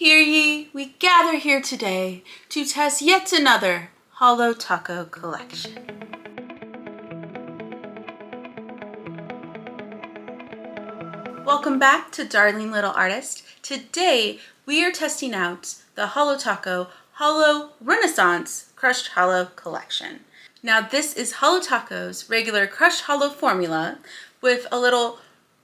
Hear ye, we gather here today to test yet another Holo Taco collection. Welcome back to Darling Little Artist. Today we are testing out the Holo Taco Holo Renaissance Crushed Holo collection. Now this is Holo Taco's regular crushed holo formula with a little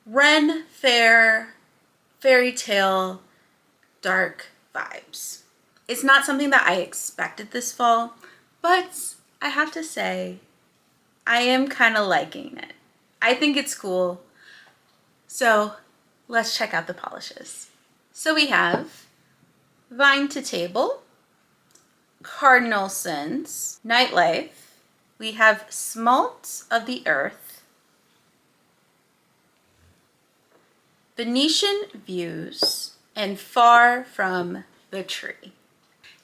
Ren Fair fairy tale dark vibes. It's not something that I expected this fall, but I have to say I am kind of liking it. I think it's cool. So let's check out the polishes. So we have Vine to Table, Cardinal Sins, Nightlife, we have Smalt of the Earth, Venetian Views, and Far from the Tree.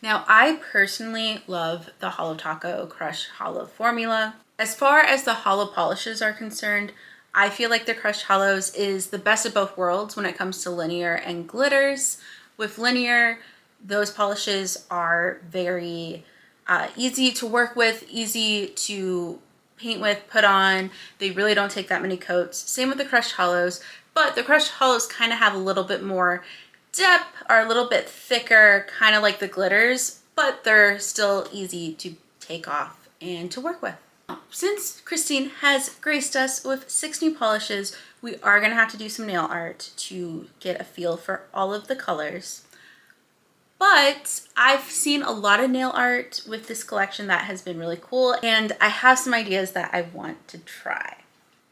Now, I personally love the Holo Taco Crushed Holo formula. As far as the holo polishes are concerned, I feel like the Crushed Holos is the best of both worlds when it comes to linear and glitters. With linear, those polishes are very easy to work with, easy to paint with, put on. They really don't take that many coats. Same with the Crushed Holos, but the Crushed Holos kind of have a little bit more depth, are a little bit thicker, kind of like the glitters, but they're still easy to take off and to work with. Since Christine has graced us with 6 new polishes, we are going to have to do some nail art to get a feel for all of the colors. But I've seen a lot of nail art with this collection that has been really cool, and I have some ideas that I want to try.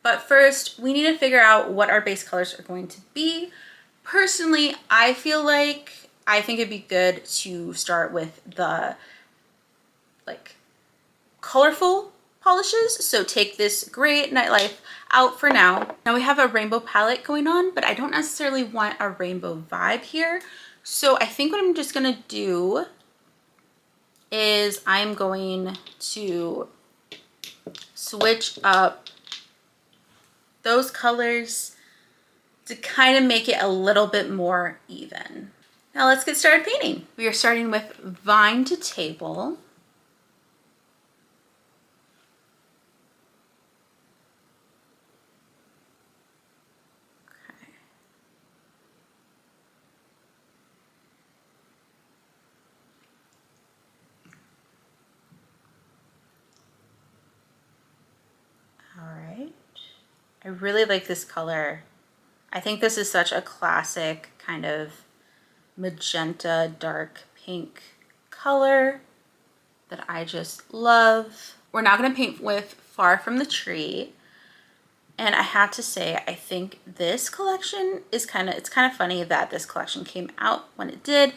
But first, we need to figure out what our base colors are going to be. Personally, I think it'd be good to start with the colorful polishes. So take this gray Nightlife out for now. Now we have a rainbow palette going on, but I don't necessarily want a rainbow vibe here. So I think what I'm just gonna do is I'm going to switch up those colors to kind of make it a little bit more even. Now let's get started painting. We are starting with Vine to Table. Okay. All right. I really like this color. I think this is such a classic kind of magenta dark pink color that I just love. We're now going to paint with Far from the Tree, and I have to say I think this collection is it's kind of funny that this collection came out when it did,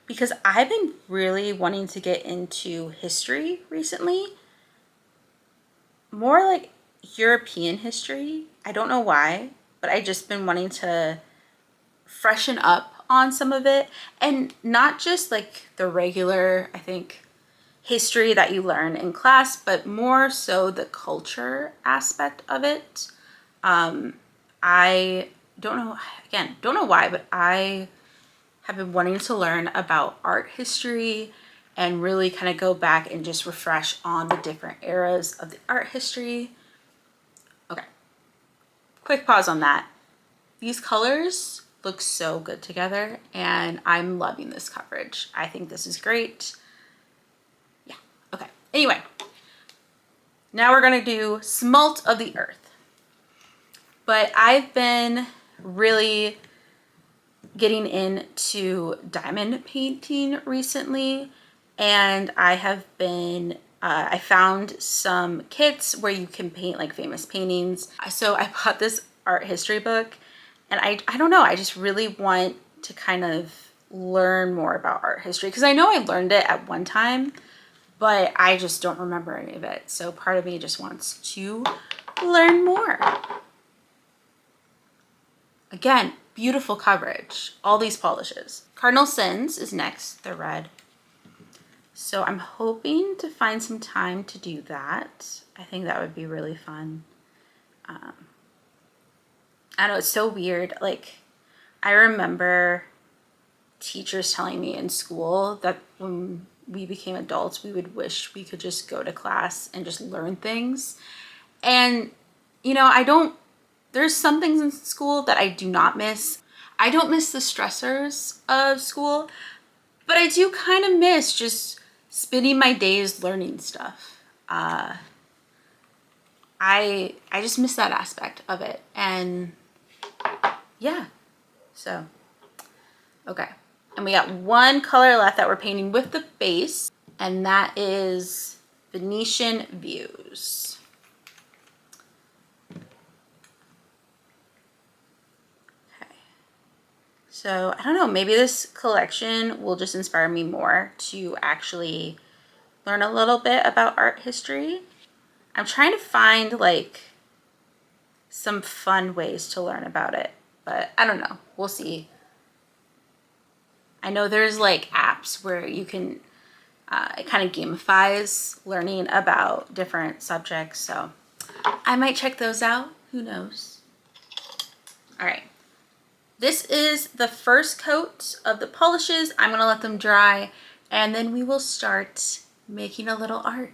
because I've been really wanting to get into history recently, more like European history. I don't know why, but I just been wanting to freshen up on some of it, and not just like the regular, I think, history that you learn in class, but more so the culture aspect of it. I don't know why, but I have been wanting to learn about art history and really kind of go back and just refresh on the different eras of the art history. Okay, quick pause on that. These colors look so good together, and I'm loving this coverage. I think this is great. Yeah, okay. Anyway, now we're gonna do Smalt of the Earth. But I've been really getting into diamond painting recently, and I have been I found some kits where you can paint like famous paintings. So I bought this art history book, and I don't know, I just really want to kind of learn more about art history, because I know I learned it at one time, but I just don't remember any of it. So part of me just wants to learn more. Again, beautiful coverage, all these polishes. Cardinal Sins is next, the red. So I'm hoping to find some time to do that. I think that would be really fun. I know it's so weird. Like, I remember teachers telling me in school that when we became adults, we would wish we could just go to class and just learn things. And, you know, there's some things in school that I do not miss. I don't miss the stressors of school, but I do kind of miss just spending my days learning stuff. I just miss that aspect of it. And yeah, so, okay. And we got one color left that we're painting with the base, and that is Venetian Views. Okay. So I don't know, maybe this collection will just inspire me more to actually learn a little bit about art history. I'm trying to find like some fun ways to learn about it, but I don't know. We'll see. I know there's like apps where you can, it kind of gamifies learning about different subjects. So I might check those out. Who knows? All right. This is the first coat of the polishes. I'm gonna let them dry and then we will start making a little art.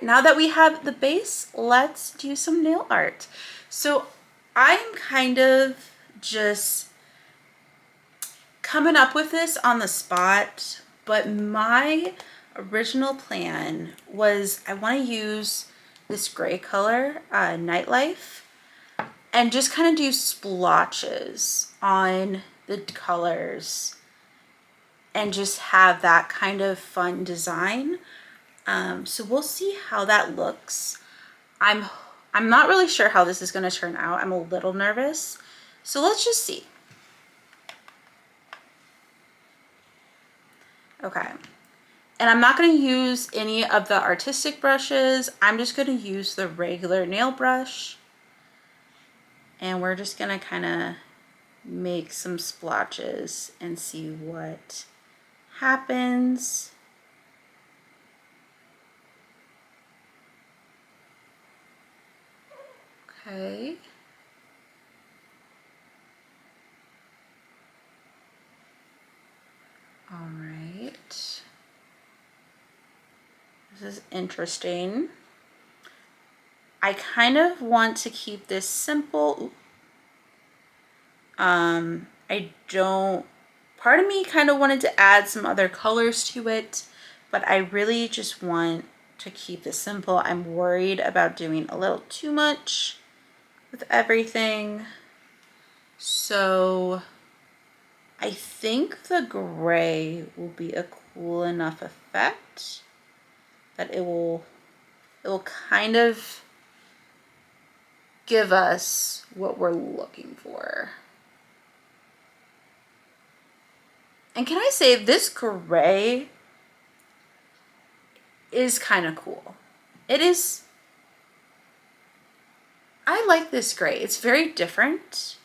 Now that we have the base, let's do some nail art. So I'm kind of just coming up with this on the spot, but my original plan was I want to use this gray color, Nightlife, and just kind of do splotches on the colors and just have that kind of fun design. So we'll see how that looks. I'm not really sure how this is going to turn out. I'm a little nervous. So let's just see. Okay. And I'm not going to use any of the artistic brushes. I'm just going to use the regular nail brush. And we're just going to kind of make some splotches and see what happens. Okay. All right. This is interesting. I kind of want to keep this simple. Part of me kind of wanted to add some other colors to it, but I really just want to keep this simple. I'm worried about doing a little too much with everything. So I think the gray will be a cool enough effect that it will kind of give us what we're looking for. And can I say this gray is kind of cool. It is. I like this gray. It's very different.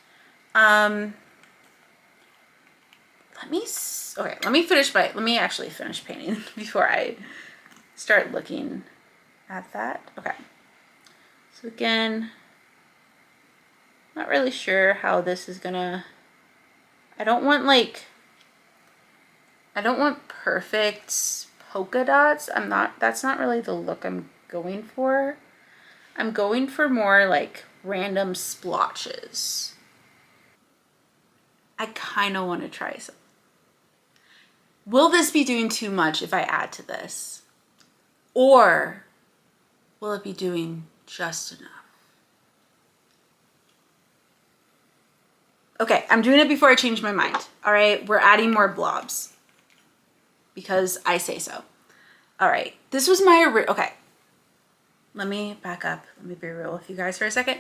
Let me actually finish painting before I start looking at that. Okay. So again, not really sure how this is gonna, I don't want perfect polka dots. That's not really the look I'm going for. I'm going for more like random splotches. I kind of want to try some. Will this be doing too much if I add to this? Or will it be doing just enough? Okay, I'm doing it before I change my mind. All right, we're adding more blobs because I say so. All right, this was my, okay. Let me back up. Let me be real with you guys for a second.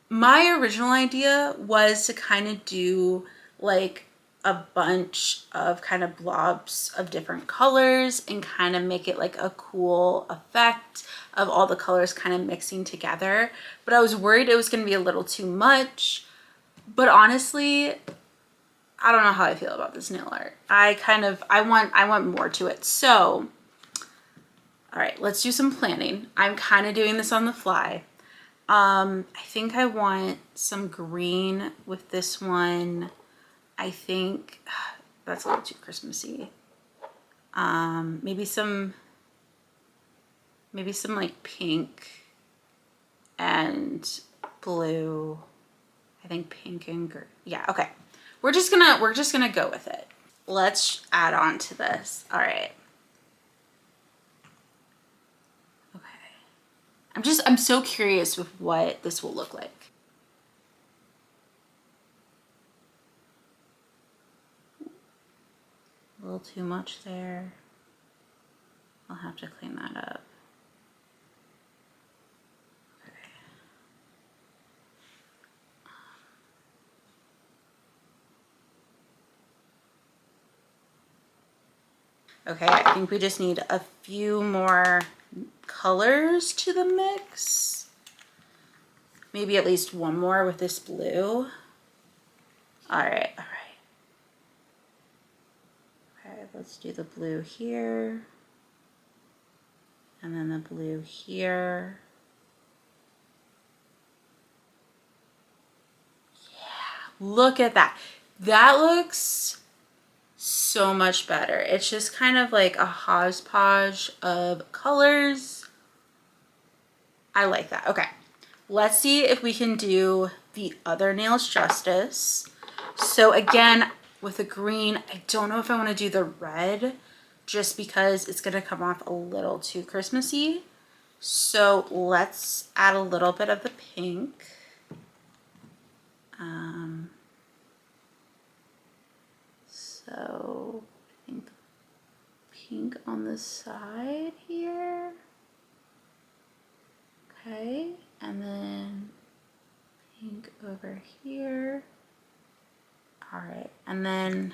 My original idea was to kind of do like a bunch of kind of blobs of different colors and kind of make it like a cool effect of all the colors kind of mixing together. But I was worried it was going to be a little too much. But honestly, I don't know how I feel about this nail art. I want more to it. So, all right, let's do some planning. I'm kind of doing this on the fly. I think I want some green with this one. I think That's a little too Christmassy. Maybe some like pink and blue. I think pink and green. Yeah, okay. We're just gonna go with it. Let's add on to this. All right. Okay. I'm so curious with what this will look like. A little too much there. I'll have to clean that up. Okay, I think we just need a few more colors to the mix. Maybe at least one more with this blue. All right, all right. Okay, let's do the blue here. And then the blue here. Yeah, look at that. That looks so much better. It's just kind of like a hodgepodge of colors. I like that. Okay, let's see if we can do the other nails justice. So again, with the green, I don't know if I want to do the red just because it's going to come off a little too Christmassy. So let's add a little bit of the pink. So I think pink on the side here. Okay, and then pink over here. All right, and then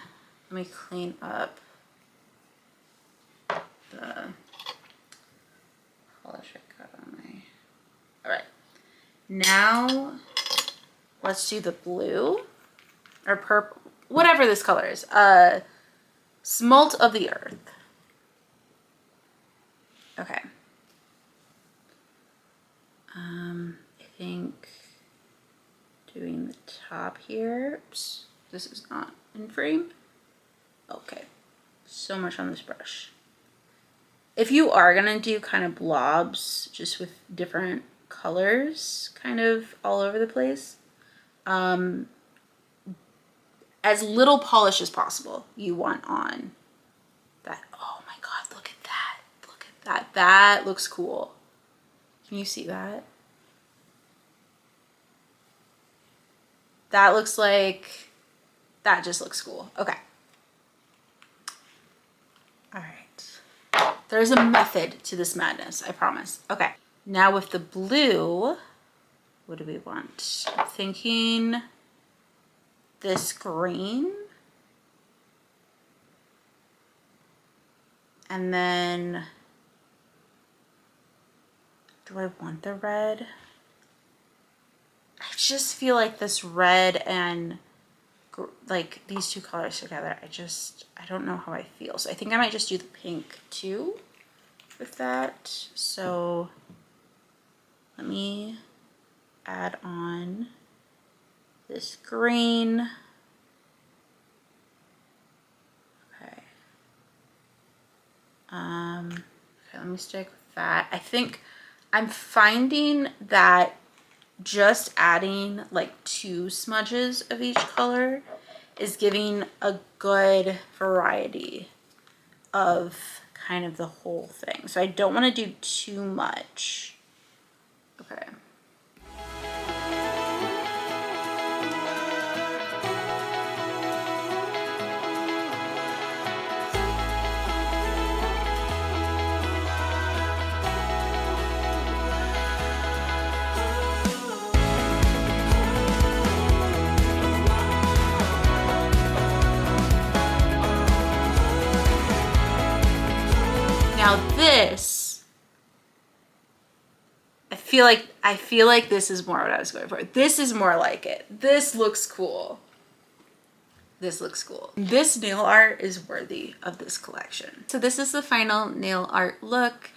let me clean up the polish I got on my. All right, now let's do the blue or purple, whatever this color is. Smalt of the Earth. Okay. I think doing the top here. Oops, this is not in frame. Okay, so much on this brush. If you are gonna do kind of blobs, just with different colors, kind of all over the place, as little polish as possible you want on that. Oh my God, look at that. Look at that. That looks cool. Can you see that? That looks like, that just looks cool. Okay. All right. There's a method to this madness, I promise. Okay. Now with the blue, what do we want? I'm thinking this green. And then, do I want the red? I just feel like this red and like these two colors together, I don't know how I feel. So I think I might just do the pink too with that. So let me add on this green. Okay. Okay, let me stick with that. I think I'm finding that just adding like 2 smudges of each color is giving a good variety of kind of the whole thing. So I don't want to do too much. Okay. Now this, I feel like this is more what I was going for. This is more like it. This looks cool. This looks cool. This nail art is worthy of this collection. So this is the final nail art look.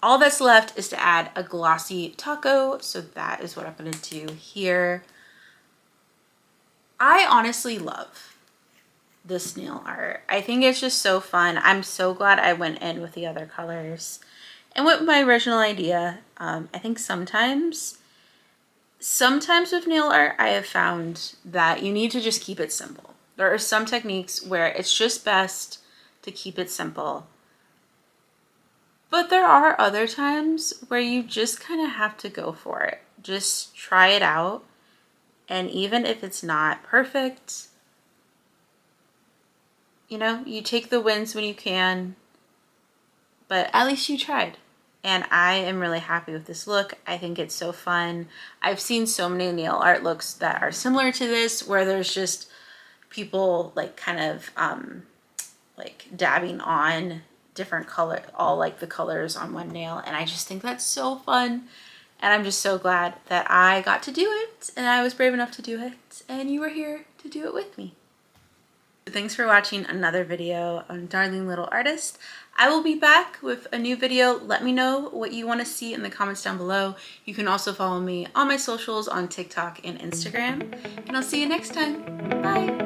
All that's left is to add a glossy taco. So that is what I'm gonna do here. I honestly love this nail art. I think it's just so fun. I'm so glad I went in with the other colors and with my original idea. I think sometimes with nail art, I have found that you need to just keep it simple. There are some techniques where it's just best to keep it simple. But there are other times where you just kind of have to go for it. Just try it out. And even if it's not perfect, you know, you take the wins when you can, but at least you tried. And I am really happy with this look. I think it's so fun. I've seen so many nail art looks that are similar to this, where there's just people like kind of like dabbing on different color, all like the colors on one nail. And I just think that's so fun. And I'm just so glad that I got to do it and I was brave enough to do it and you were here to do it with me. Thanks for watching another video on Darling Little Artist. I will be back with a new video. Let me know what you want to see in the comments down below. You can also follow me on my socials on TikTok and Instagram. And I'll see you next time. Bye.